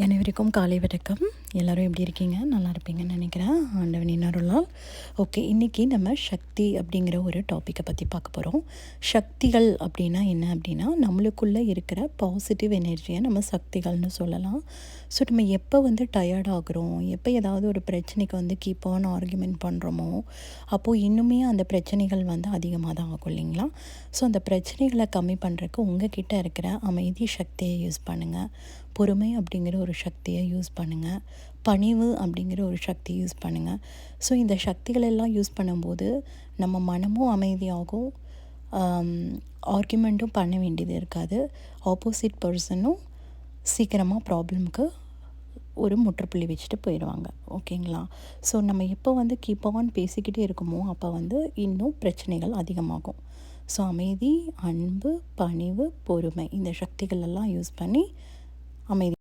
அனைவருக்கும் காலை வணக்கம். எல்லோரும் எப்படி இருக்கீங்க? நல்லா இருப்பீங்கன்னு நினைக்கிறேன். ஆண்டவனின் அருளால். ஓகே, இன்றைக்கி நம்ம சக்தி அப்படிங்கிற ஒரு டாப்பிக்கை பற்றி பார்க்க போகிறோம். சக்திகள் அப்படின்னா என்ன அப்படின்னா, நம்மளுக்குள்ளே இருக்கிற பாசிட்டிவ் எனர்ஜியை நம்ம சக்திகள்னு சொல்லலாம். ஸோ நம்ம எப்போ டயர்ட் ஆகுறோம், எப்போ ஏதாவது ஒரு பிரச்சனைக்கு கீப் ஆன் ஆர்கியூமெண்ட் பண்ணுறோமோ, அப்போது இன்னுமே அந்த பிரச்சனைகள் அதிகமாக தான் ஆகும் இல்லைங்களா? ஸோ அந்த பிரச்சனைகளை கம்மி பண்ணுறதுக்கு உங்கள் கிட்டே இருக்கிற அமைதி சக்தியை யூஸ் பண்ணுங்கள். பொறுமை அப்படிங்கிற ஒரு சக்தியை யூஸ் பண்ணுங்கள். பணிவு அப்படிங்கிற ஒரு சக்தியை யூஸ் பண்ணுங்கள். ஸோ இந்த சக்திகளெல்லாம் யூஸ் பண்ணும்போது நம்ம மனமும் அமைதியாகும், ஆர்கியூமெண்ட்டும் பண்ண வேண்டியது இருக்காது. ஆப்போசிட் பர்சனும் சீக்கிரமாக ப்ராப்ளம்க்கு ஒரு முற்றுப்புள்ளி வச்சுட்டு போயிடுவாங்க. ஓகேங்களா? ஸோ நம்ம எப்போ கீப் ஆன் பேசிக்கிட்டே இருக்குமோ அப்போ இன்னும் பிரச்சனைகள் அதிகமாகும். ஸோ அமைதி, அன்பு, பணிவு, பொறுமை இந்த சக்திகளெல்லாம் யூஸ் பண்ணி அமைதி